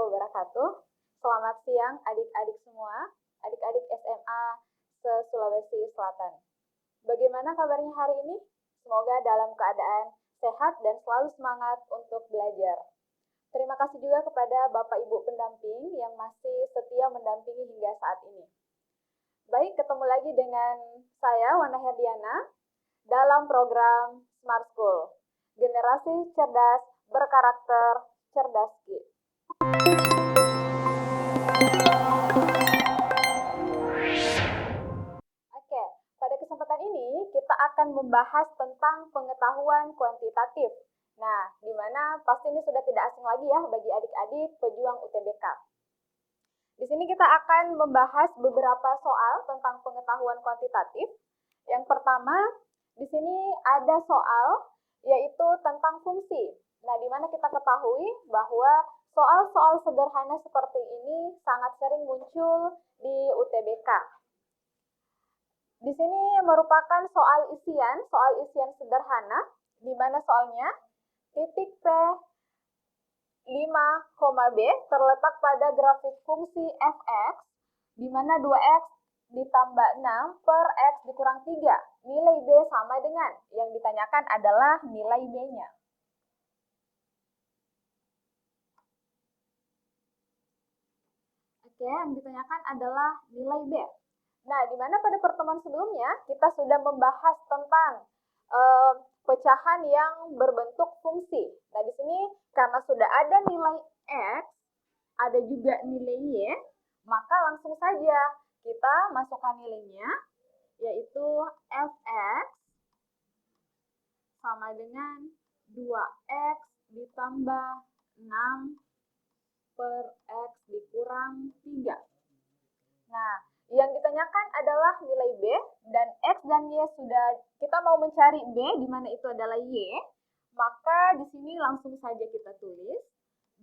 wabarakatuh. Selamat siang adik-adik semua, adik-adik SMA se-Sulawesi Selatan. Bagaimana kabarnya hari ini? Semoga dalam keadaan sehat dan selalu semangat untuk belajar. Terima kasih juga kepada Bapak Ibu pendamping yang masih setia mendampingi hingga saat ini. Baik, ketemu lagi dengan saya, Wana Herdiana, dalam program Smart School. Generasi cerdas berkarakter cerdas Kids. Oke, pada kesempatan ini kita akan membahas tentang pengetahuan kuantitatif. Nah, di mana pasti ini sudah tidak asing lagi ya bagi adik-adik pejuang UTBK. Di sini kita akan membahas beberapa soal tentang pengetahuan kuantitatif. Yang pertama, di sini ada soal yaitu tentang fungsi. Nah, di mana kita ketahui bahwa soal-soal sederhana seperti ini sangat sering muncul di UTBK. Di sini merupakan soal isian sederhana, di mana soalnya titik P 5, B terletak pada grafik fungsi fx, di mana 2x ditambah 6 per x dikurang 3. Nilai B sama dengan, yang ditanyakan adalah nilai B-nya. Oke, yang ditanyakan adalah nilai B. Nah, di mana pada pertemuan sebelumnya kita sudah membahas tentang pecahan yang berbentuk fungsi. Nah, di sini karena sudah ada nilai X, ada juga nilai Y, maka langsung saja kita masukkan nilainya, yaitu Fx sama dengan 2X ditambah 6 per X dikurang 3. Nah, yang ditanyakan adalah nilai B, dan X dan Y sudah, kita mau mencari B, di mana itu adalah Y, maka di sini langsung saja kita tulis,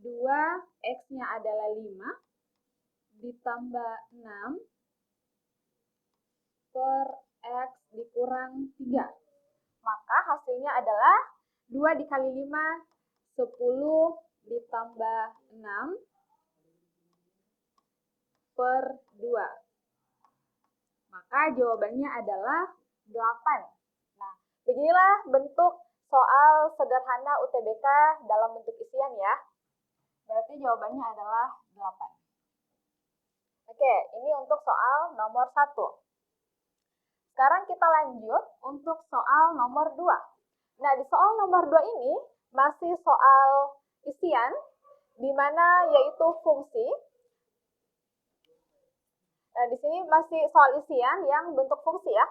2X-nya adalah 5, ditambah 6, per X dikurang 3. Maka hasilnya adalah 2 dikali 5, 10, ditambah 6, per 2. Maka jawabannya adalah 8. Nah, beginilah bentuk soal sederhana UTBK dalam bentuk isian ya. Berarti jawabannya adalah 8. Oke, ini untuk soal nomor 1. Sekarang kita lanjut untuk soal nomor 2. Nah, di soal nomor 2 ini masih soal isian, di mana yaitu fungsi. Nah, di sini masih soal isian yang bentuk fungsi ya.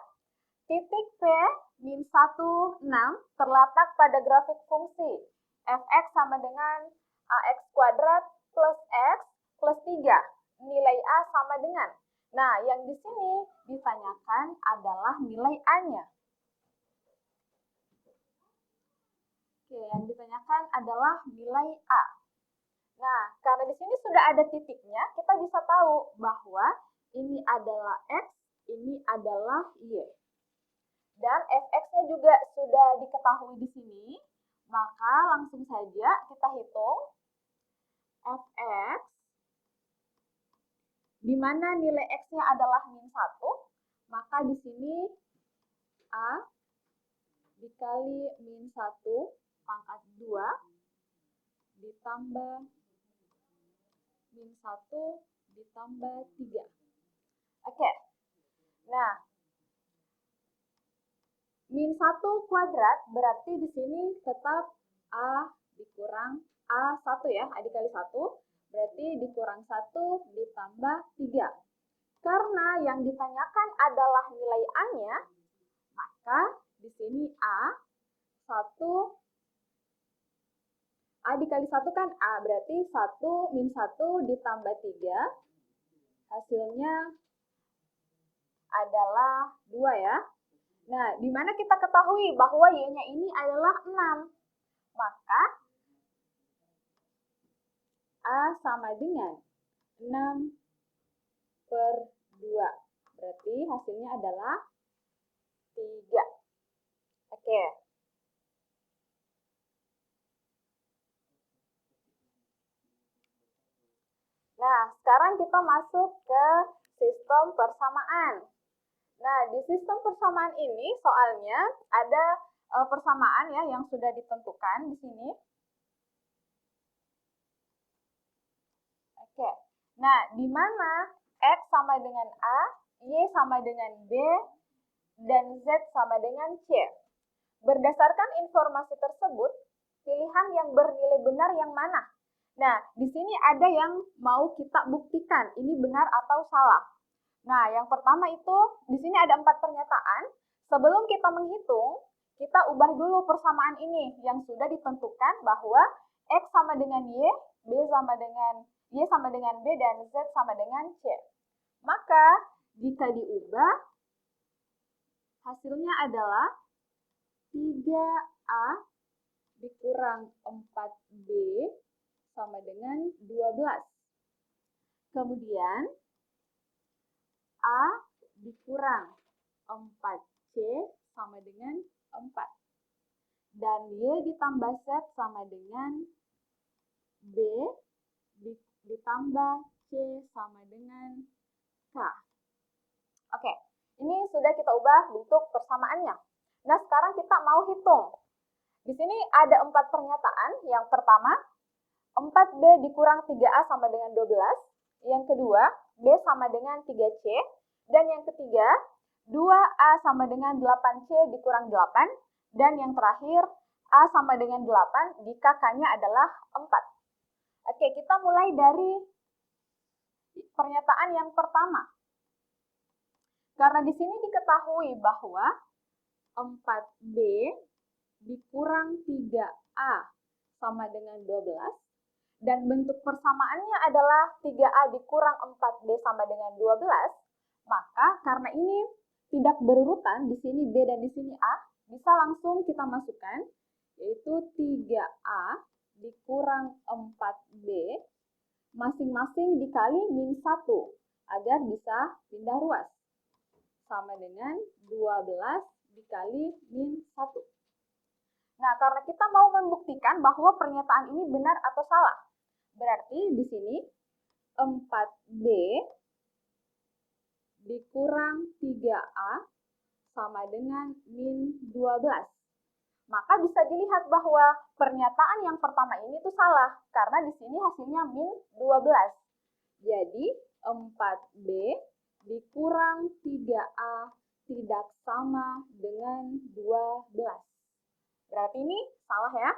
Titik P min 1, 6 terletak pada grafik fungsi fx sama dengan ax kuadrat plus x plus 3. Nilai a sama dengan. Nah, yang di sini ditanyakan adalah nilai a-nya. Oke, yang ditanyakan adalah nilai a. Nah, karena di sini sudah ada titiknya, kita bisa tahu bahwa ini adalah x, ini adalah y. Dan fx-nya juga sudah diketahui di sini, maka langsung saja kita hitung fx, di mana nilai x-nya adalah min 1, maka di sini a dikali min 1 pangkat 2 ditambah min 1 ditambah 3. Oke, nah, min 1 kuadrat berarti di sini tetap A dikurang A1 ya, A dikali 1, berarti dikurang 1 ditambah 3. Karena yang ditanyakan adalah nilai A-nya, maka di sini A1, A dikali 1 kan A, berarti 1 min 1 ditambah 3, hasilnya adalah 2 ya. Nah, di mana kita ketahui bahwa Y-nya ini adalah 6. Maka A sama dengan 6 per 2. Berarti hasilnya adalah 3. Oke. Nah, sekarang kita masuk ke sistem persamaan. Nah, di sistem persamaan ini soalnya ada persamaan ya yang sudah ditentukan di sini. Oke. Nah, di mana X sama dengan A, Y sama dengan B, dan Z sama dengan C. Berdasarkan informasi tersebut, pilihan yang bernilai benar yang mana? Nah, di sini ada yang mau kita buktikan, ini benar atau salah. Nah, yang pertama itu, di sini ada 4 pernyataan. Sebelum kita menghitung, kita ubah dulu persamaan ini yang sudah ditentukan bahwa X sama dengan Y, Y sama dengan B, dan Z sama dengan C. Maka, jika diubah, hasilnya adalah 3A dikurang 4B sama dengan 12. Kemudian, A dikurang 4C sama dengan 4. Dan Y ditambah Z sama dengan B ditambah C sama dengan K. Oke, ini sudah kita ubah bentuk persamaannya. Nah, sekarang kita mau hitung. Di sini ada 4 pernyataan. Yang pertama, 4B dikurang 3A sama dengan 12. Yang kedua, B sama dengan 3C. Dan yang ketiga, 2A sama dengan 8C dikurang 8. Dan yang terakhir, A sama dengan 8 jika K-nya adalah 4. Oke, kita mulai dari pernyataan yang pertama. Karena di sini diketahui bahwa 4B dikurang 3A sama dengan 12. Dan bentuk persamaannya adalah 3A dikurang 4B sama dengan 12, maka karena ini tidak berurutan, di sini B dan di sini A, bisa langsung kita masukkan, yaitu 3A dikurang 4B, masing-masing dikali min 1, agar bisa pindah ruas, sama dengan 12 dikali min 1. Nah, karena kita mau membuktikan bahwa pernyataan ini benar atau salah, berarti di sini 4B dikurang 3A sama dengan min 12. Maka bisa dilihat bahwa pernyataan yang pertama ini tuh salah, karena di sini hasilnya min 12. Jadi 4B dikurang 3A tidak sama dengan 12. Berarti ini salah ya.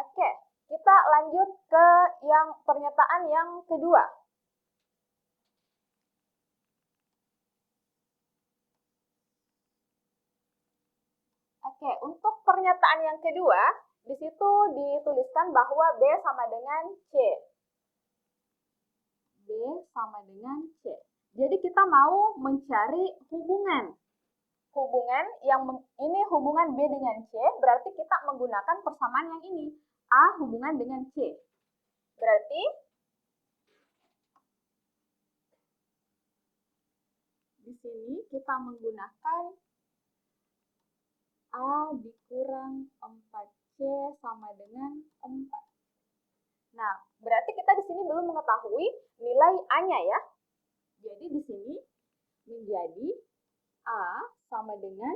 Oke, kita lanjut ke yang pernyataan yang kedua. Oke, untuk pernyataan yang kedua, di situ dituliskan bahwa B sama dengan C. B sama dengan C. Jadi kita mau mencari hubungan. Hubungan yang ini hubungan B dengan C, berarti kita menggunakan persamaan yang ini. A hubungan dengan C. Berarti di sini kita menggunakan A dikurang 4C sama dengan 4. Nah, berarti kita di sini belum mengetahui nilai A-nya ya. Jadi di sini menjadi A sama dengan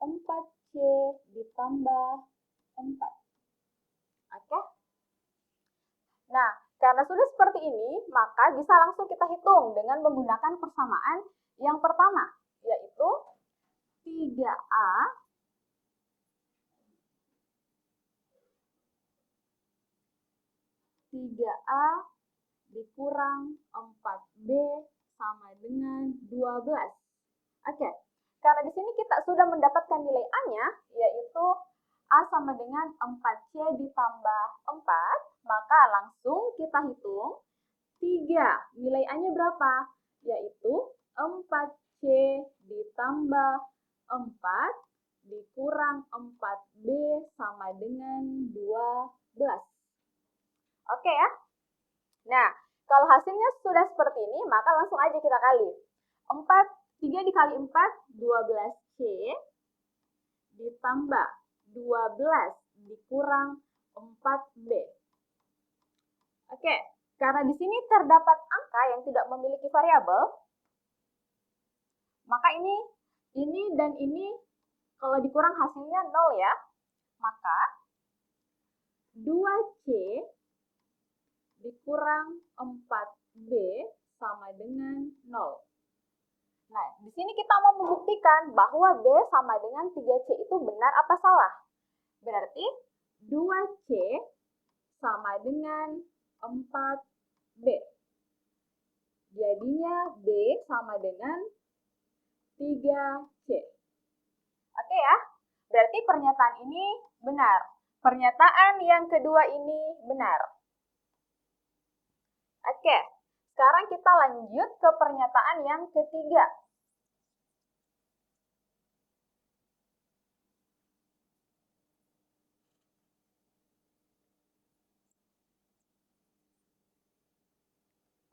4C ditambah 4. Oke? Nah, karena sudah seperti ini, maka bisa langsung kita hitung dengan menggunakan persamaan yang pertama, yaitu 3A dikurang 4B sama dengan 12. Oke, karena di sini kita sudah mendapatkan nilai A-nya, yaitu A sama dengan 4C ditambah 4, maka langsung kita hitung 3. Nilai A-nya berapa? Yaitu 4C ditambah 4 dikurang 4B sama dengan 12. Oke ya? Nah, kalau hasilnya sudah seperti ini, maka langsung aja kita kali. 3 dikali 4, 12C ditambah 12 dikurang 4B. Oke, Karena di sini terdapat angka yang tidak memiliki variabel, maka ini dan ini kalau dikurang hasilnya 0 ya. Maka 2C dikurang 4B sama dengan 0. Nah, di sini kita mau membuktikan bahwa B sama dengan 3C itu benar apa salah. Berarti 2C sama dengan 4B. Jadinya B sama dengan 3C. Oke ya, berarti pernyataan ini benar. Pernyataan yang kedua ini benar. Oke, sekarang kita lanjut ke pernyataan yang ketiga.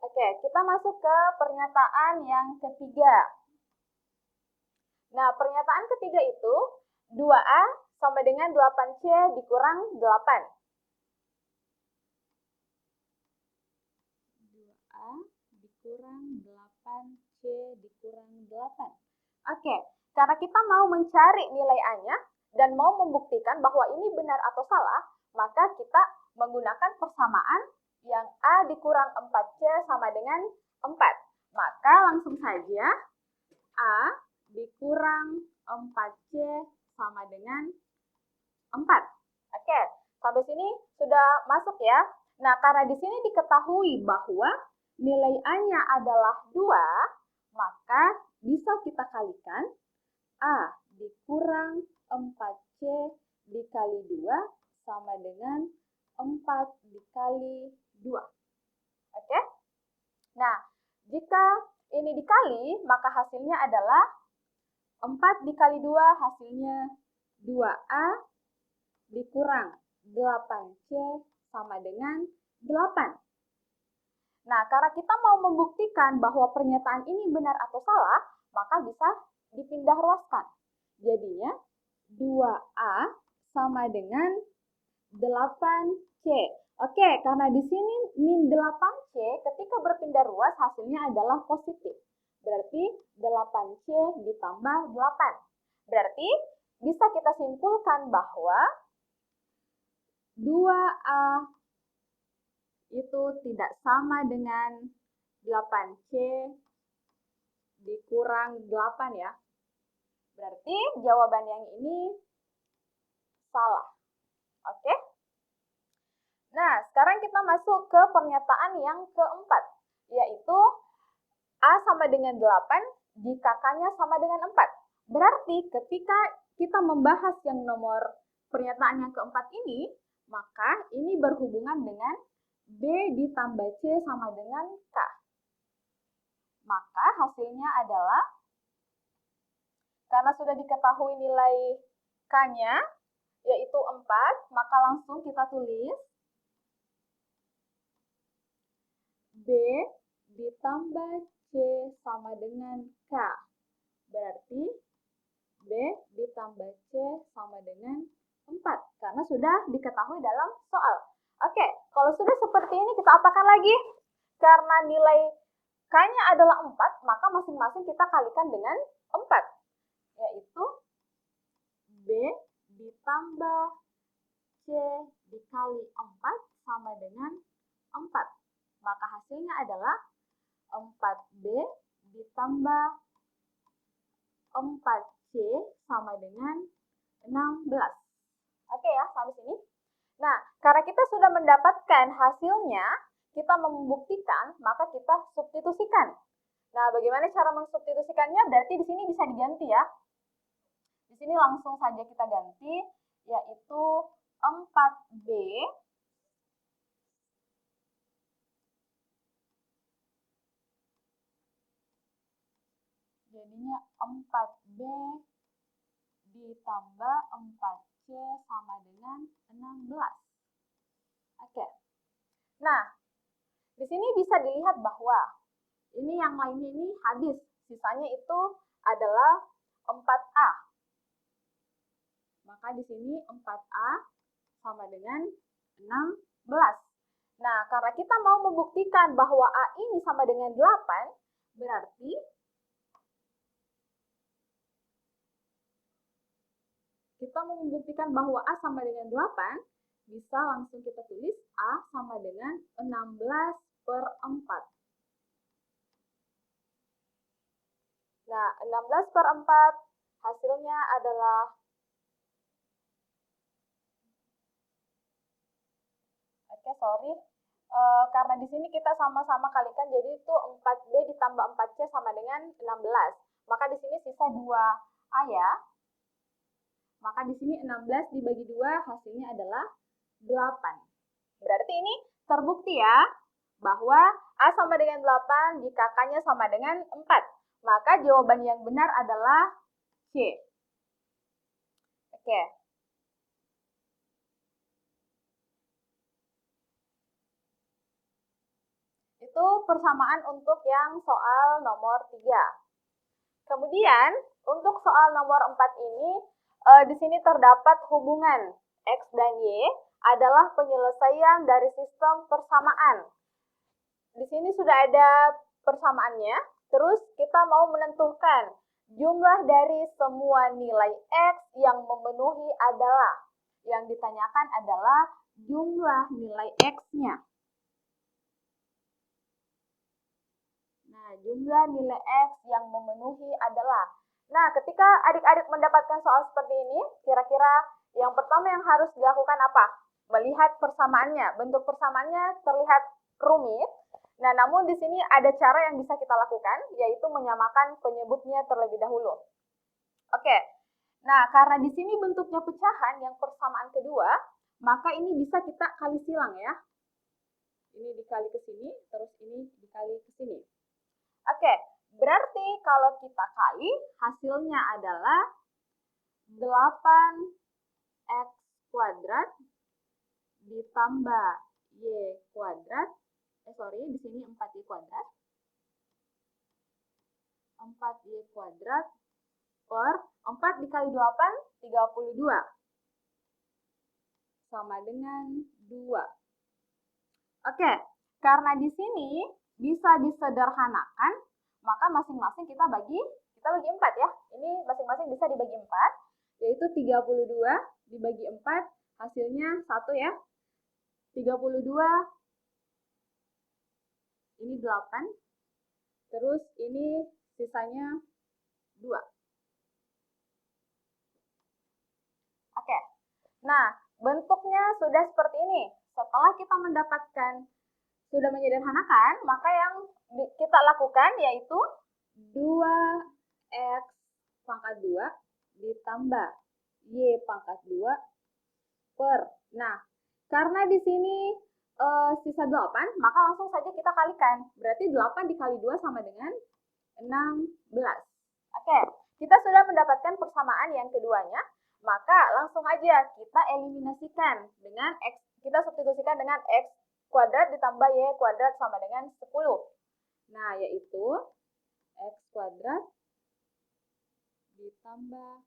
Oke, kita masuk ke pernyataan yang ketiga. Nah, pernyataan ketiga itu 2A sama dengan 8C dikurang 8. 2A dikurang 8C dikurang 8. Oke, karena kita mau mencari nilai A-nya dan mau membuktikan bahwa ini benar atau salah, maka kita menggunakan persamaan yang A dikurang 4C sama dengan 4. Maka langsung saja A dikurang 4C sama dengan 4. Oke, sampai sini sudah masuk ya. Nah, karena di sini diketahui bahwa nilai A-nya adalah 2, maka bisa kita kalikan A dikurang 4C dikali 2 sama dengan 4 dikali 2. Oke? Nah, jika ini dikali, maka hasilnya adalah 4 dikali 2 hasilnya 2A dikurang 8C sama dengan 8. Nah, karena kita mau membuktikan bahwa pernyataan ini benar atau salah, maka bisa dipindah ruaskan. Jadinya 2A sama dengan 8C. Oke, karena di sini min 8C ketika berpindah ruas hasilnya adalah positif. Berarti 8C ditambah 8. Berarti bisa kita simpulkan bahwa 2A itu tidak sama dengan 8C dikurang 8 ya. Berarti jawaban yang ini salah. Oke? Nah, sekarang kita masuk ke pernyataan yang keempat, yaitu A sama dengan 8 jika K-nya sama dengan 4. Berarti ketika kita membahas yang nomor pernyataan yang keempat ini, maka ini berhubungan dengan B ditambah C sama dengan K. Maka hasilnya adalah, karena sudah diketahui nilai K-nya, yaitu 4, maka langsung kita tulis B ditambah C sama dengan K. Berarti B ditambah C sama dengan 4, karena sudah diketahui dalam soal. Oke, kalau sudah seperti ini kita apakan lagi? Karena nilai K-nya adalah 4, maka masing-masing kita kalikan dengan 4, yaitu B ditambah C dikali 4 sama dengan 4. Maka hasilnya adalah 4B ditambah 4C sama dengan 16. Oke ya, sampai sini. Nah, karena kita sudah mendapatkan hasilnya, kita membuktikan, maka kita substitusikan. Nah, bagaimana cara mensubstitusikannya? Berarti di sini bisa diganti ya. Di sini langsung saja kita ganti, yaitu 4B jadinya 4B ditambah 4C sama dengan 16. Oke. Nah, di sini bisa dilihat bahwa ini yang lainnya ini habis. Sisanya itu adalah 4A. Maka di sini 4A sama dengan 16. Nah, karena kita mau membuktikan bahwa A ini sama dengan 8, berarti kita mau membuktikan bahwa A sama dengan 8, bisa langsung kita tulis A sama dengan 16/4. Nah, 16/4 hasilnya adalah, karena di sini kita sama-sama kalikan, jadi itu 4B ditambah 4C sama dengan 16. Maka di sini sisa 2A ya. Maka di sini 16 dibagi 2 hasilnya adalah 8. Berarti ini terbukti ya, bahwa A sama dengan 8 jika K-nya sama dengan 4. Maka jawaban yang benar adalah C. Oke. Itu persamaan untuk yang soal nomor 3. Kemudian, untuk soal nomor 4 ini, di sini terdapat hubungan X dan Y adalah penyelesaian dari sistem persamaan. Di sini sudah ada persamaannya, terus kita mau menentukan jumlah dari semua nilai X yang memenuhi adalah, yang ditanyakan adalah jumlah nilai X-nya. Nah, jumlah nilai X yang memenuhi adalah. Nah, ketika adik-adik mendapatkan soal seperti ini, kira-kira yang pertama yang harus dilakukan apa? Melihat persamaannya. Bentuk persamaannya terlihat rumit. Nah, namun di sini ada cara yang bisa kita lakukan, yaitu menyamakan penyebutnya terlebih dahulu. Oke. Nah, karena di sini bentuknya pecahan yang persamaan kedua, maka ini bisa kita kali silang ya. Ini dikali ke sini, terus ini dikali ke sini. Oke, berarti kalau kita kali, hasilnya adalah 8x kuadrat ditambah y kuadrat, di sini 4y kuadrat, 4y kuadrat per 4 dikali 8, 32, sama dengan 2. Oke, karena di sini bisa disederhanakan, maka masing-masing kita bagi 4 ya. Ini masing-masing bisa dibagi 4, yaitu 32 dibagi 4, hasilnya 1 ya. 32, ini 8, terus ini sisanya 2. Oke, nah bentuknya sudah seperti ini. Setelah kita mendapatkan, sudah menyederhanakan, maka yang kita lakukan yaitu 2x pangkat 2 ditambah y pangkat 2 per. Nah, karena di sini sisa 8, maka langsung saja kita kalikan. Berarti 8 dikali 2 sama dengan 16. Oke, kita sudah mendapatkan persamaan yang keduanya, maka langsung aja kita eliminasikan dengan x, kita substitusikan dengan x kuadrat ditambah y kuadrat sama dengan 10. Nah, yaitu x kuadrat ditambah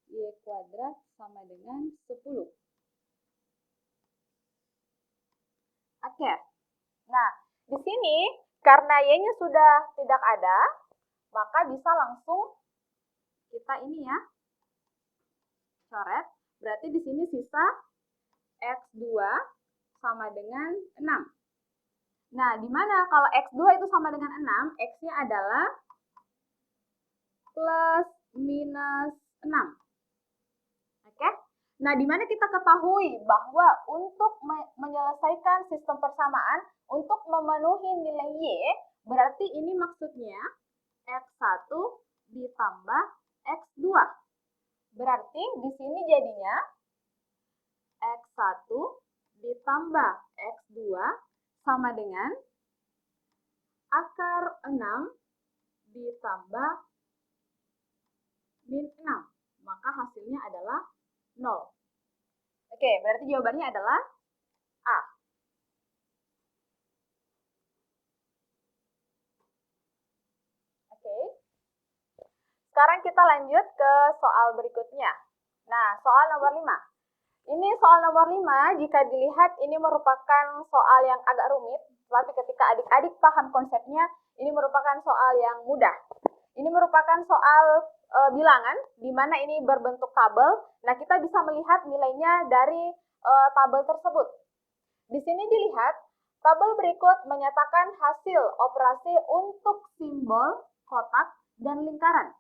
y kuadrat sama dengan 10. Oke. Nah, di sini karena y-nya sudah tidak ada, maka bisa langsung kita ini ya, coret. Berarti di sini sisa x2 sama dengan 6. Nah, di mana kalau x2 itu sama dengan 6, x-nya adalah plus minus 6. Oke? Nah, di mana kita ketahui bahwa untuk menyelesaikan sistem persamaan, untuk memenuhi nilai y, berarti ini maksudnya x1 ditambah x2. Berarti di sini jadinya x1 ditambah x2 sama dengan akar 6 ditambah min 6. Maka hasilnya adalah 0. Oke, berarti jawabannya adalah A. Oke. Sekarang kita lanjut ke soal berikutnya. Nah, soal nomor 5. Ini soal nomor 5, jika dilihat ini merupakan soal yang agak rumit, tapi ketika adik-adik paham konsepnya, ini merupakan soal yang mudah. Ini merupakan soal bilangan, di mana ini berbentuk tabel. Nah, kita bisa melihat nilainya dari tabel tersebut. Di sini dilihat, tabel berikut menyatakan hasil operasi untuk simbol, kotak, dan lingkaran.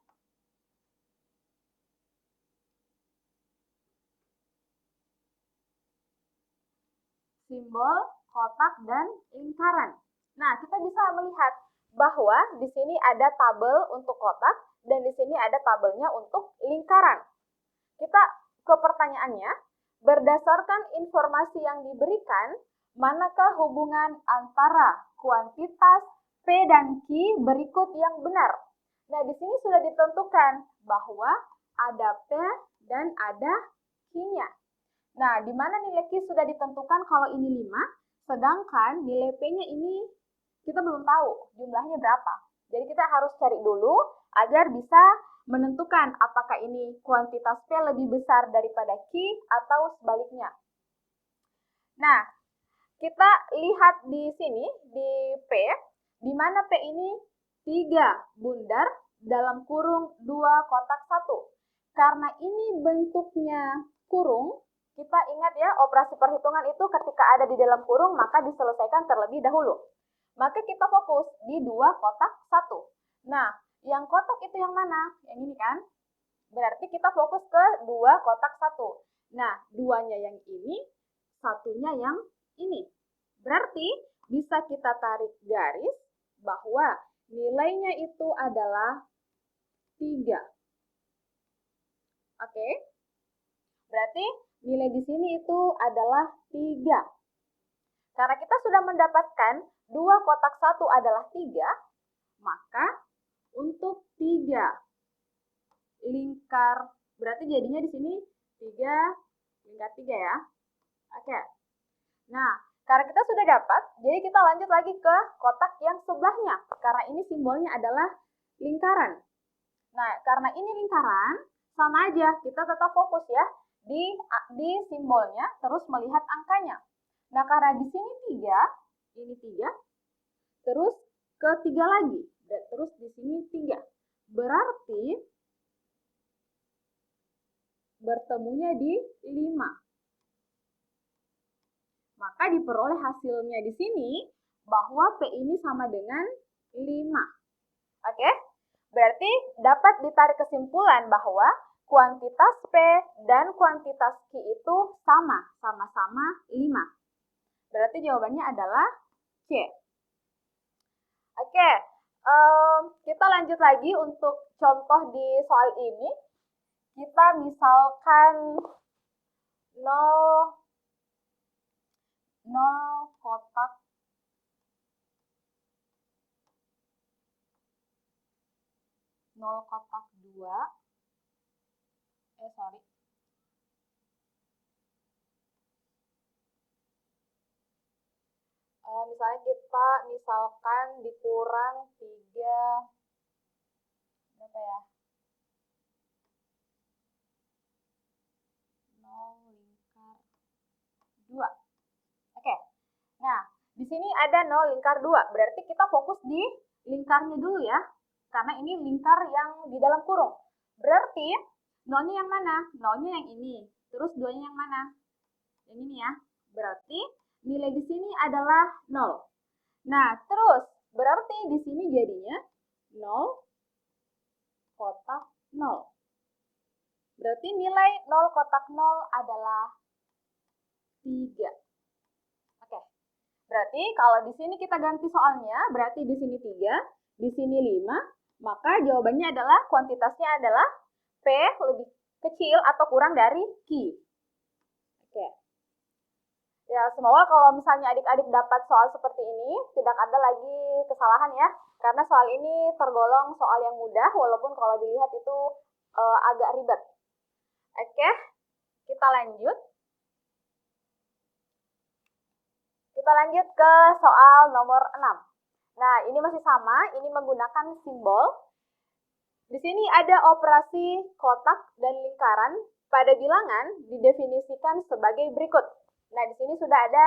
Simbol, kotak, dan lingkaran. Nah, kita bisa melihat bahwa di sini ada tabel untuk kotak dan di sini ada tabelnya untuk lingkaran. Kita ke pertanyaannya, berdasarkan informasi yang diberikan, manakah hubungan antara kuantitas P dan Q berikut yang benar? Nah, di sini sudah ditentukan bahwa ada P dan ada Q-nya. Nah, di mana nilai Q sudah ditentukan kalau ini 5, sedangkan nilai P-nya ini kita belum tahu jumlahnya berapa. Jadi kita harus cari dulu agar bisa menentukan apakah ini kuantitas P lebih besar daripada Q atau sebaliknya. Nah, kita lihat di sini, di P, di mana P ini 3 bundar dalam kurung 2 kotak 1. Karena ini bentuknya kurung, kita ingat ya, operasi perhitungan itu ketika ada di dalam kurung, maka diselesaikan terlebih dahulu. Maka kita fokus di 2 kotak 1. Nah, yang kotak itu yang mana? Yang ini kan? Berarti kita fokus ke 2 kotak 1. Nah, 2-nya yang ini, 1-nya yang ini. Berarti bisa kita tarik garis bahwa nilainya itu adalah 3. Oke? Berarti nilai di sini itu adalah 3. Karena kita sudah mendapatkan 2 kotak 1 adalah 3, maka untuk 3 lingkar, berarti jadinya di sini 3 lingkar 3 ya. Oke. Nah, karena kita sudah dapat, jadi kita lanjut lagi ke kotak yang sebelahnya. Karena ini simbolnya adalah lingkaran. Nah, karena ini lingkaran, sama aja, kita tetap fokus ya di simbolnya, terus melihat angkanya. Nah, karena di sini 3, ini 3, terus ke 3 lagi, dan terus di sini 3. Berarti bertemunya di 5. Maka diperoleh hasilnya di sini bahwa P ini sama dengan 5. Oke? Berarti dapat ditarik kesimpulan bahwa kuantitas P dan kuantitas Q itu sama-sama 5. Berarti jawabannya adalah C. Oke, kita lanjut lagi untuk contoh di soal ini. Kita misalkan 0 kotak 2. Misalnya kita dikurang 3, berapa ya? 0 lingkar 2. Oke. Nah, di sini ada 0 lingkar 2. Berarti kita fokus di lingkarnya dulu ya. Karena ini lingkar yang di dalam kurung. Berarti 0-nya yang mana? 0-nya yang ini. Terus 2-nya yang mana? Yang ini ya. Berarti nilai di sini adalah 0. Nah, terus berarti di sini jadinya 0 kotak 0. Berarti nilai 0 kotak 0 adalah 3. Oke. Berarti kalau di sini kita ganti soalnya, berarti di sini 3, di sini 5, maka jawabannya adalah kuantitasnya adalah P lebih kecil atau kurang dari Q. Oke. Ya, semoga kalau misalnya adik-adik dapat soal seperti ini, tidak ada lagi kesalahan ya. Karena soal ini tergolong soal yang mudah, walaupun kalau dilihat itu agak ribet. Oke, kita lanjut. Kita lanjut ke soal nomor 6. Nah, ini masih sama, ini menggunakan simbol. Di sini ada operasi kotak dan lingkaran pada bilangan didefinisikan sebagai berikut. Nah, di sini sudah ada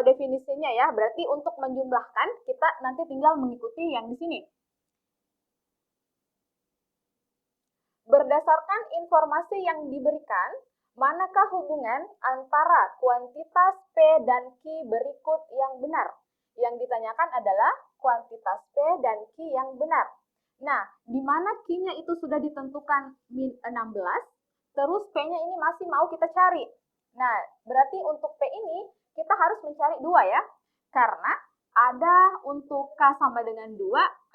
definisinya ya, berarti untuk menjumlahkan kita nanti tinggal mengikuti yang di sini. Berdasarkan informasi yang diberikan, manakah hubungan antara kuantitas P dan Q berikut yang benar? Yang ditanyakan adalah kuantitas P dan Q yang benar. Nah, di mana Q-nya itu sudah ditentukan min 16, terus P-nya ini masih mau kita cari. Nah, berarti untuk P ini kita harus mencari 2 ya. Karena ada untuk K sama dengan 2,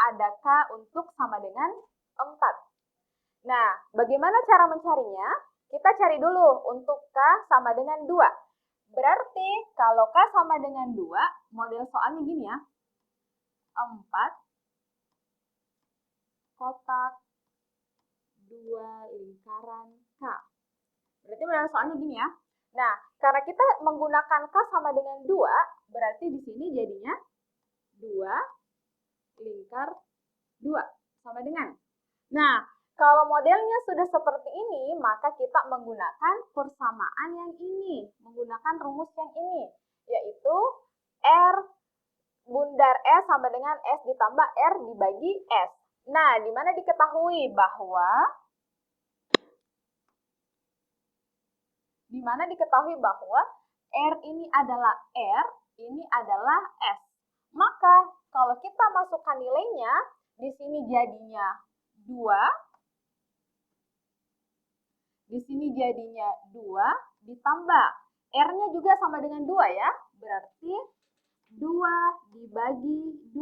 ada K untuk sama dengan 4. Nah, bagaimana cara mencarinya? Kita cari dulu untuk K sama dengan 2. Berarti kalau K sama dengan 2, model soalnya gini ya. 4 kotak 2 lingkaran K. Berarti model soalnya gini ya. Nah, karena kita menggunakan K sama dengan 2, berarti di sini jadinya 2 lingkar 2 sama dengan. Nah, kalau modelnya sudah seperti ini, maka kita menggunakan persamaan yang ini, menggunakan rumus yang ini, yaitu R bundar S sama dengan S ditambah R dibagi S. Nah, di mana diketahui bahwa R ini adalah R, ini adalah S. Maka kalau kita masukkan nilainya, di sini jadinya 2, di sini jadinya 2 ditambah R-nya juga sama dengan 2 ya. Berarti 2 dibagi 2.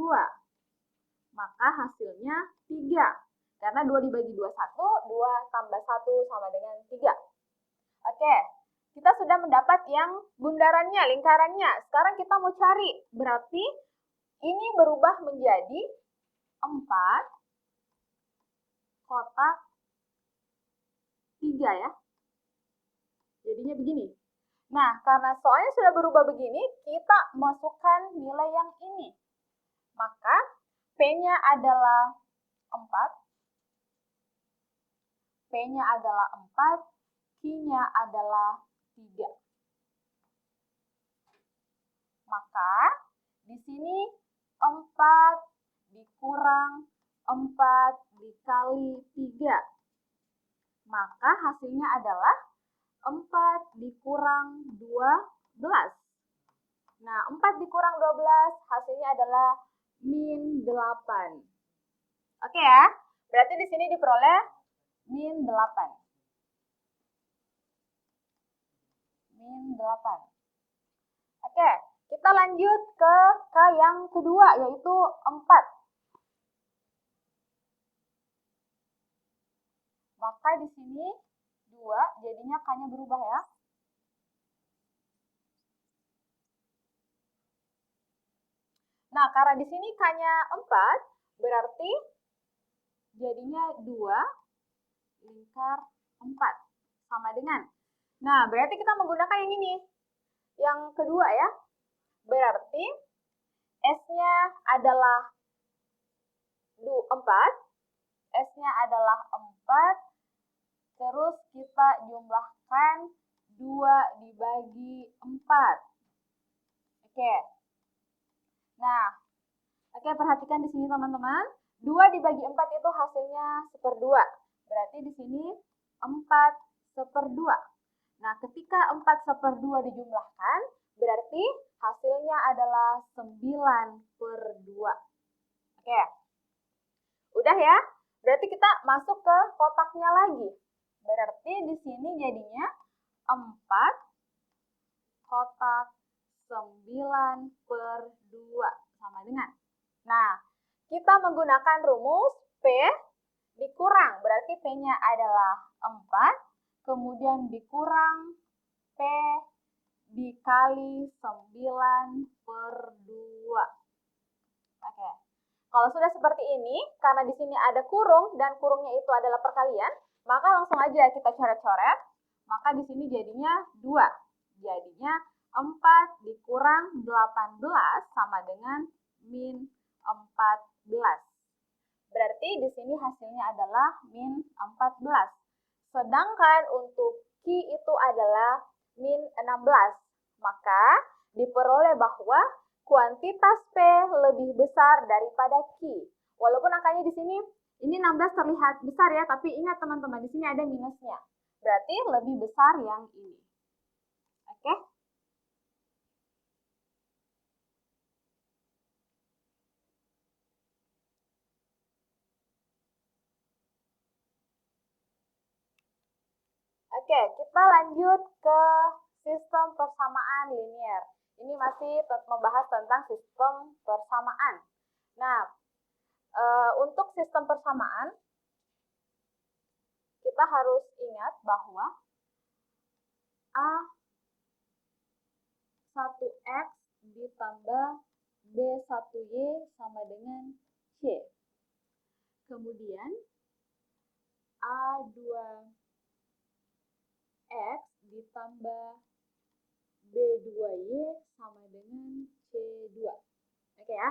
Maka hasilnya 3. Karena 2 dibagi 2, 1. 2 tambah 1 sama dengan 3. Oke, kita sudah mendapat yang bundarannya, lingkarannya. Sekarang kita mau cari. Berarti ini berubah menjadi 4 kotak 3 ya. Jadinya begini. Nah, karena soalnya sudah berubah begini, kita masukkan nilai yang ini. Maka P-nya adalah 4. P-nya adalah 4. Q-nya adalah 3. Maka di sini 4 dikurang 4 dikali 3. Maka hasilnya adalah 4 dikurang 12. Nah, 4 dikurang 12 hasilnya adalah min 8. Oke ya, berarti di sini diperoleh min 8. Min 8. Oke, kita lanjut ke K yang kedua, yaitu 4. Maka di sini 2, jadinya K-nya berubah ya. Nah, karena di sini K-nya 4, berarti jadinya 2 lingkar 4 sama dengan. Nah, berarti kita menggunakan yang ini. Yang kedua ya. Berarti S-nya adalah 4. S-nya adalah 4. Terus kita jumlahkan 2 dibagi 4. Oke. Nah, perhatikan di sini teman-teman. 2 dibagi 4 itu hasilnya 1/2. Berarti di sini 4/2. Nah, ketika 4/2 dijumlahkan, berarti hasilnya adalah 9/2. Oke. Udah ya? Berarti kita masuk ke kotaknya lagi. Berarti di sini jadinya 4 kotak 9/2 sama dengan. Nah, kita menggunakan rumus P dikurang. Berarti P-nya adalah 4. Kemudian dikurang P dikali 9/2. Oke. Kalau sudah seperti ini, karena di sini ada kurung dan kurungnya itu adalah perkalian, maka langsung aja kita coret-coret. Maka di sini jadinya 2. Jadinya 4 dikurang 18 sama dengan min 14. Berarti di sini hasilnya adalah min 14. Sedangkan untuk Q itu adalah min 16. Maka diperoleh bahwa kuantitas P lebih besar daripada Q. Walaupun angkanya di sini ini 16 terlihat besar ya, tapi ingat teman-teman, di sini ada minusnya. Berarti lebih besar yang ini. Oke? Oke, kita lanjut ke sistem persamaan linier. Ini masih membahas tentang sistem persamaan. Nah, untuk sistem persamaan, kita harus ingat bahwa A1X ditambah B1Y sama dengan C. Kemudian A2X ditambah B2Y sama dengan C2. Oke ya.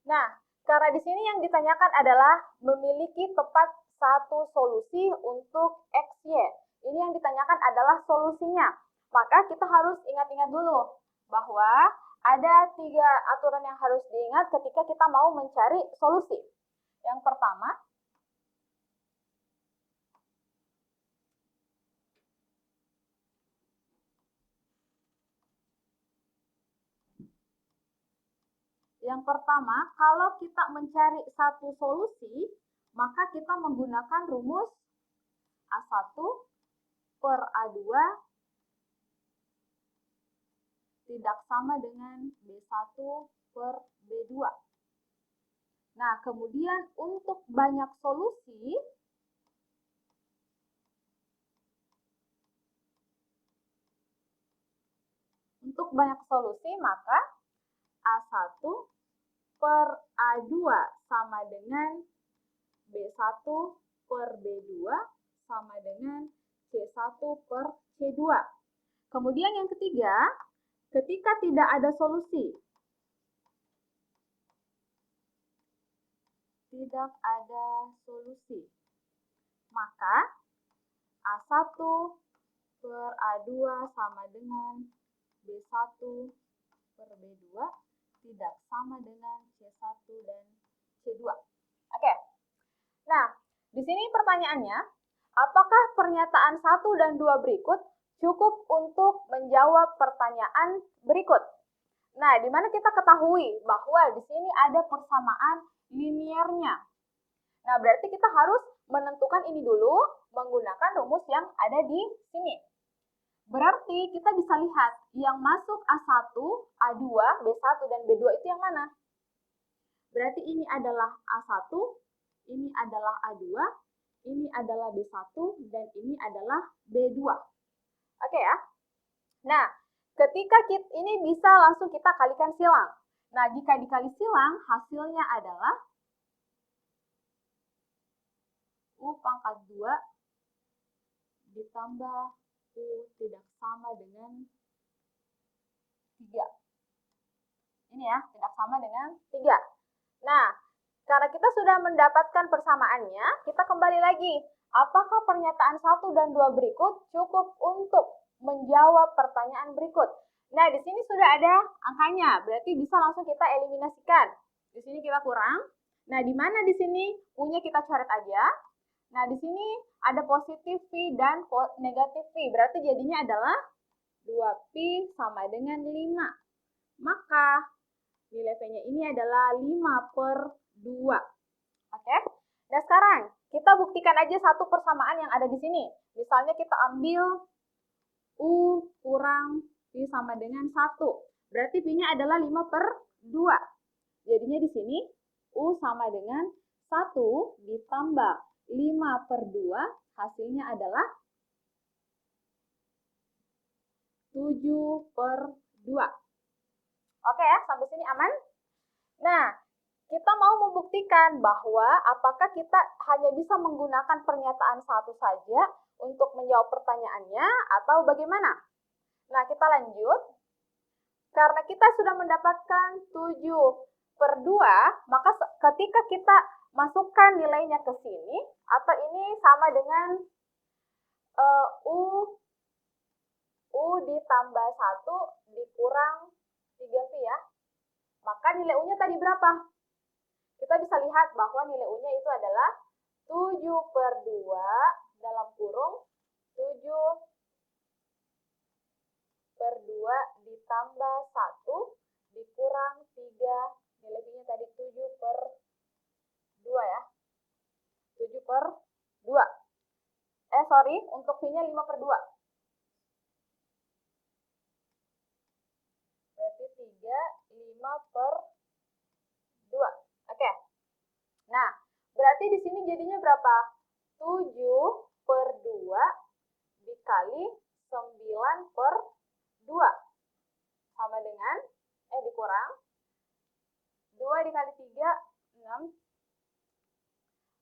Nah, karena di sini yang ditanyakan adalah memiliki tepat satu solusi untuk X, Y. Ini yang ditanyakan adalah solusinya. Maka kita harus ingat-ingat dulu bahwa ada 3 aturan yang harus diingat ketika kita mau mencari solusi. Yang pertama, kalau kita mencari satu solusi, maka kita menggunakan rumus A1 per A2 tidak sama dengan B1 per B2. Nah, kemudian untuk banyak solusi, maka A1 per A2 sama dengan B1 per B2 sama dengan C1 per C2. Kemudian yang ketiga, ketika tidak ada solusi, maka A1 per A2 sama dengan B1 per B2 tidak sama dengan C1 dan C2. Oke. Nah, di sini pertanyaannya, apakah pernyataan 1 dan 2 berikut cukup untuk menjawab pertanyaan berikut? Nah, di mana kita ketahui bahwa di sini ada persamaan liniernya. Nah, berarti kita harus menentukan ini dulu menggunakan rumus yang ada di sini. Berarti kita bisa lihat yang masuk A1, A2, B1, dan B2 itu yang mana? Berarti ini adalah A1, ini adalah A2, ini adalah B1, dan ini adalah B2. Oke ya? Nah, ketika ini bisa langsung kita kalikan silang. Nah, jika dikali silang, hasilnya adalah U pangkat 2 ditambah U tidak sama dengan 3. Ini ya, tidak sama dengan 3. Nah, karena kita sudah mendapatkan persamaannya, kita kembali lagi. Apakah pernyataan 1 dan 2 berikut cukup untuk menjawab pertanyaan berikut? Nah, di sini sudah ada angkanya, berarti bisa langsung kita eliminasikan. Di sini kita kurang. Nah, di mana di sini U-nya kita coret aja. Nah, di sini ada positif Pi dan negatif Pi. Berarti jadinya adalah 2Pi sama dengan 5. Maka nilai P-nya ini adalah 5 per 2. Oke? Nah, sekarang kita buktikan aja satu persamaan yang ada di sini. Misalnya kita ambil U kurang Pi sama dengan 1. Berarti Pi-nya adalah 5 per 2. Jadinya di sini U sama dengan 1 ditambah 5 per 2, hasilnya adalah 7 per 2. Oke ya, sampai sini aman? Nah, kita mau membuktikan bahwa apakah kita hanya bisa menggunakan pernyataan 1 saja untuk menjawab pertanyaannya atau bagaimana? Nah, kita lanjut. Karena kita sudah mendapatkan 7 per 2, maka ketika kita masukkan nilainya ke sini, atau ini sama dengan U ditambah 1 dikurang 3V ya. Maka nilai U-nya tadi berapa? Kita bisa lihat bahwa nilai U-nya itu adalah 7/2 dalam kurung 7/2 ditambah 1 dikurang 3. Nilai V-nya tadi 7/2 ya. 7/2. Untuk V-nya 5/2. Berarti 3, 5/2. Oke. Nah, berarti di sini jadinya berapa? 7/2 dikali 9/2 sama dengan dikurang 2 dikali 3, 6.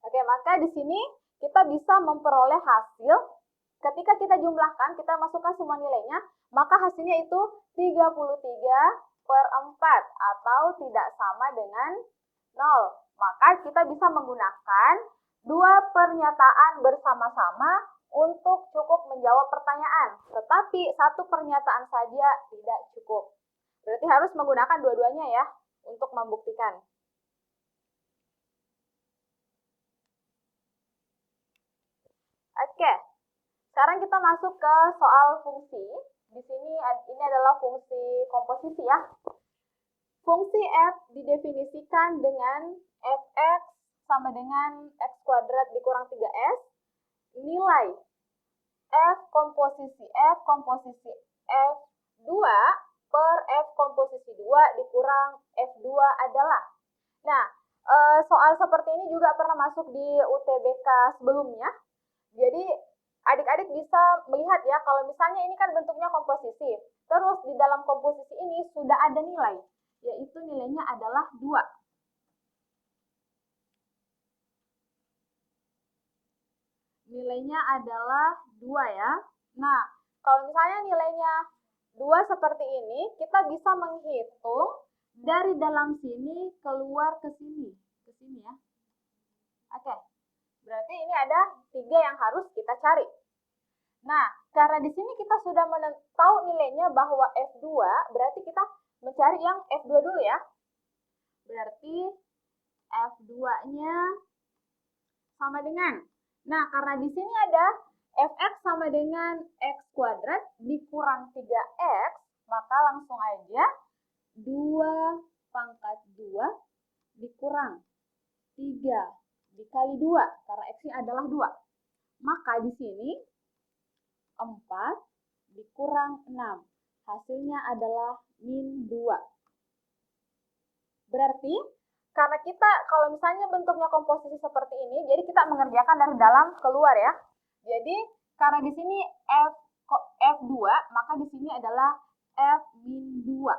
Oke, maka di sini kita bisa memperoleh hasil ketika kita jumlahkan, kita masukkan semua nilainya, maka hasilnya itu 33/4 atau tidak sama dengan 0. Maka kita bisa menggunakan dua pernyataan bersama-sama untuk cukup menjawab pertanyaan. Tetapi satu pernyataan saja tidak cukup. Berarti harus menggunakan dua-duanya ya untuk membuktikan. Oke, sekarang kita masuk ke soal fungsi. Di sini ini adalah fungsi komposisi ya. Fungsi f didefinisikan dengan fx sama dengan x kuadrat dikurang 3s. Nilai f komposisi f2 per f komposisi 2 dikurang f2 adalah. Nah, soal seperti ini juga pernah masuk di UTBK sebelumnya. Jadi adik-adik bisa melihat ya, kalau misalnya ini kan bentuknya komposisi, terus di dalam komposisi ini sudah ada nilai, yaitu nilainya adalah 2. Nilainya adalah 2 ya. Nah, kalau misalnya nilainya 2 seperti ini, kita bisa menghitung dari dalam sini keluar ke sini ya. Oke. Berarti ini ada 3 yang harus kita cari. Nah, karena di sini kita sudah tahu nilainya bahwa F2, berarti kita mencari yang F2 dulu ya. Berarti F2-nya sama dengan. Nah, karena di sini ada Fx sama dengan X kuadrat dikurang 3X, maka langsung aja 2/2 dikurang 3 dikali 2, karena X-nya adalah 2. Maka di sini 4 dikurang 6. Hasilnya adalah min 2. Berarti, karena kita, kalau misalnya bentuknya komposisi seperti ini, jadi kita mengerjakan dari dalam keluar ya. Jadi, karena di sini F2, maka di sini adalah F min 2.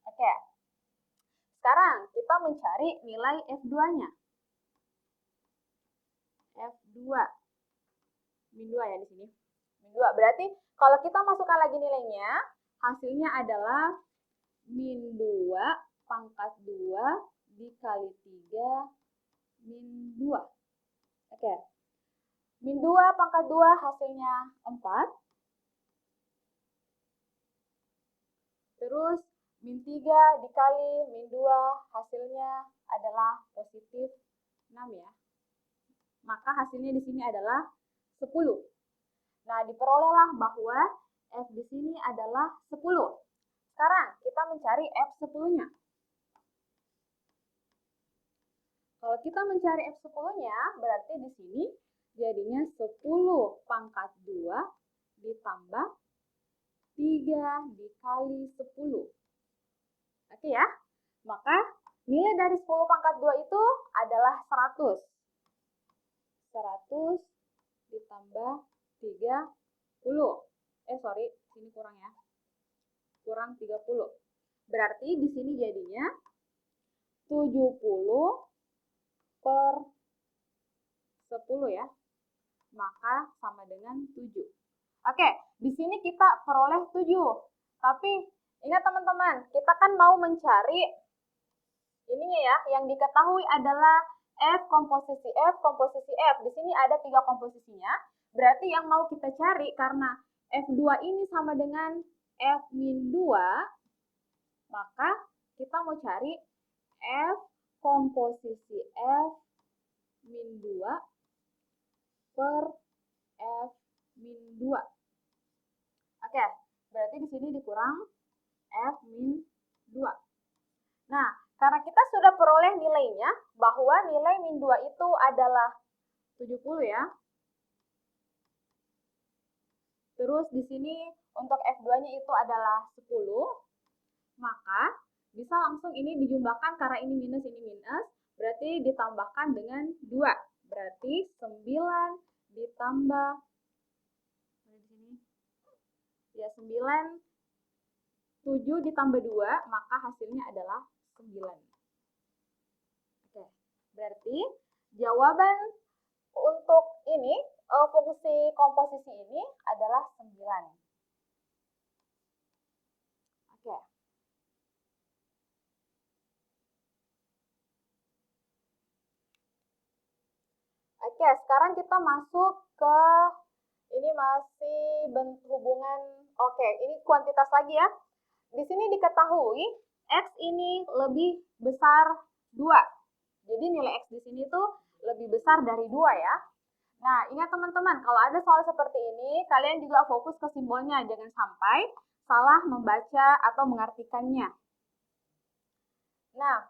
Oke. Sekarang, kita mencari nilai F2-nya. F2 min 2 ya di sini. Min 2. Berarti kalau kita masukkan lagi nilainya, hasilnya adalah min 2/2 dikali 3 min 2. Oke. Min 2/2 hasilnya 4. Terus min 3 dikali min 2 hasilnya adalah positif 6 ya. Maka hasilnya di sini adalah 10. Nah, diperolehlah bahwa F di sini adalah 10. Sekarang kita mencari F10-nya. Kalau kita mencari F10-nya, berarti di sini jadinya 10/2 ditambah 3 dikali 10. Oke ya? Maka nilai dari 10/2 itu adalah 100. 100 ditambah 30. Sini kurang ya. Kurang 30. Berarti di sini jadinya 70/10 ya. Maka sama dengan 7. Oke, di sini kita peroleh 7. Tapi ingat teman-teman, kita kan mau mencari ininya ya, yang diketahui adalah F komposisi F komposisi F. Di sini ada 3 komposisinya. Berarti yang mau kita cari karena F2 ini sama dengan F-2, maka kita mau cari F komposisi F-2 per F-2. Oke, berarti di sini dikurang F-2. Nah, karena kita sudah peroleh nilainya, bahwa nilai min 2 itu adalah 70 ya. Terus di sini untuk F2-nya itu adalah 10, maka bisa langsung ini dijumlahkan karena ini minus, berarti ditambahkan dengan 2. Berarti 9 ditambah, ya 9, 7 ditambah 2, maka hasilnya adalah 9. Oke, berarti jawaban untuk ini, fungsi komposisi ini adalah 9. Oke. Oke, sekarang kita masuk ke, ini masih hubungan, oke, ini kuantitas lagi ya. Di sini diketahui X ini lebih besar 2. Jadi nilai X di sini tuh lebih besar dari 2 ya. Nah, ingat teman-teman, kalau ada soal seperti ini, kalian juga fokus ke simbolnya, jangan sampai salah membaca atau mengartikannya. Nah,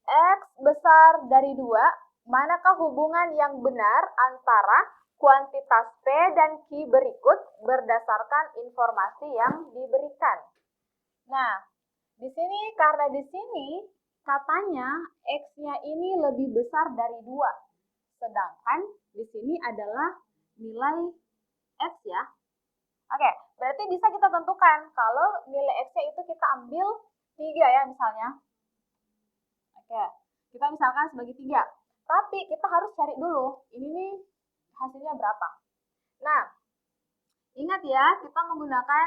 X besar dari 2, manakah hubungan yang benar antara kuantitas P dan Q berikut berdasarkan informasi yang diberikan? Nah, di sini karena di sini katanya X-nya ini lebih besar dari 2. Sedangkan di sini adalah nilai X ya. Oke, berarti bisa kita tentukan kalau nilai X-nya itu kita ambil 3 ya misalnya. Oke, kita misalkan sebagai 3. Tapi kita harus cari dulu, ini nih hasilnya berapa. Nah, ingat ya, kita menggunakan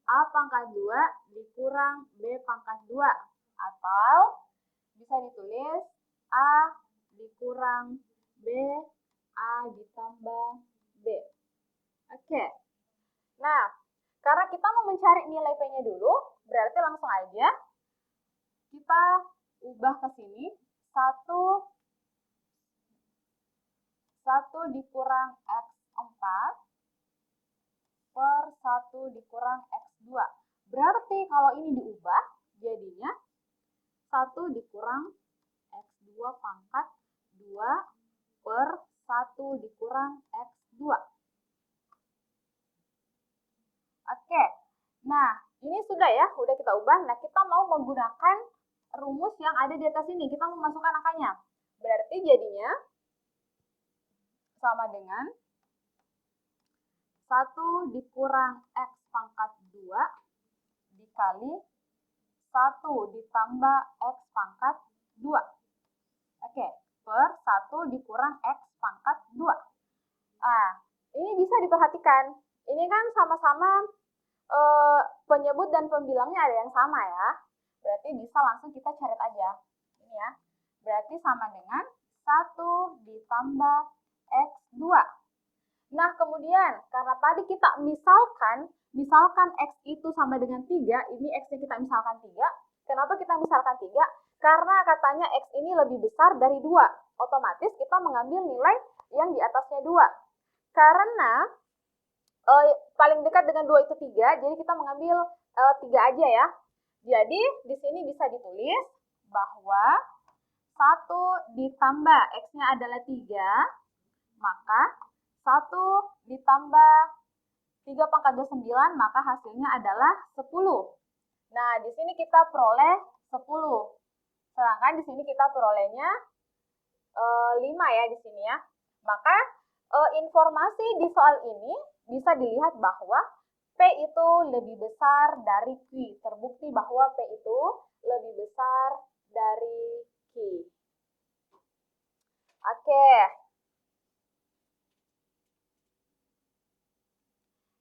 A pangkat 2 dikurang B pangkat 2. Atau bisa ditulis A dikurang B, A ditambah B. Oke. Nah, karena kita mau mencari nilai P-nya dulu, berarti langsung aja kita ubah ke sini. 1 dikurang X4 per 1 dikurang X2. Berarti kalau ini diubah, jadinya 1 dikurang X2 pangkat 2 per 1 dikurang X2. Oke, nah ini sudah ya, udah kita ubah. Nah, kita mau menggunakan rumus yang ada di atas ini. Kita memasukkan angkanya. Berarti jadinya sama dengan 1 dikurang X pangkat 2 dikali 1 ditambah X pangkat 2. Oke, per 1 dikurang X pangkat 2. Nah, ini bisa diperhatikan. Ini kan sama-sama penyebut dan pembilangnya ada yang sama ya. Berarti bisa langsung kita coret aja. Ini ya. Berarti sama dengan 1 ditambah X2. Nah, kemudian karena tadi kita misalkan X itu sama dengan 3, ini X-nya kita misalkan 3. Kenapa kita misalkan 3? Karena katanya X ini lebih besar dari 2. Otomatis kita mengambil nilai yang di atasnya 2. Karena paling dekat dengan 2 itu 3, jadi kita mengambil 3 aja ya. Jadi, di sini bisa ditulis bahwa 1 ditambah X-nya adalah 3, maka 1 ditambah 3 pangkat 29, maka hasilnya adalah 10. Nah, di sini kita peroleh 10. Sedangkan di sini kita perolehnya 5 ya di sini ya. Maka informasi di soal ini bisa dilihat bahwa P itu lebih besar dari Q. Terbukti bahwa P itu lebih besar dari Q. Oke.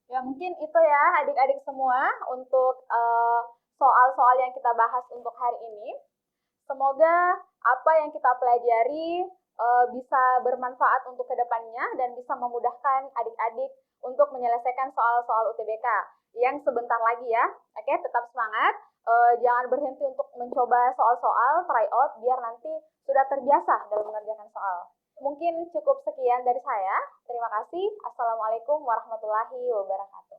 Ya mungkin itu ya adik-adik semua untuk soal-soal yang kita bahas untuk hari ini. Semoga apa yang kita pelajari bisa bermanfaat untuk kedepannya dan bisa memudahkan adik-adik untuk menyelesaikan soal-soal UTBK yang sebentar lagi ya. Oke, tetap semangat. Jangan berhenti untuk mencoba soal-soal, try out, biar nanti sudah terbiasa dalam mengerjakan soal. Mungkin cukup sekian dari saya. Terima kasih. Assalamualaikum warahmatullahi wabarakatuh.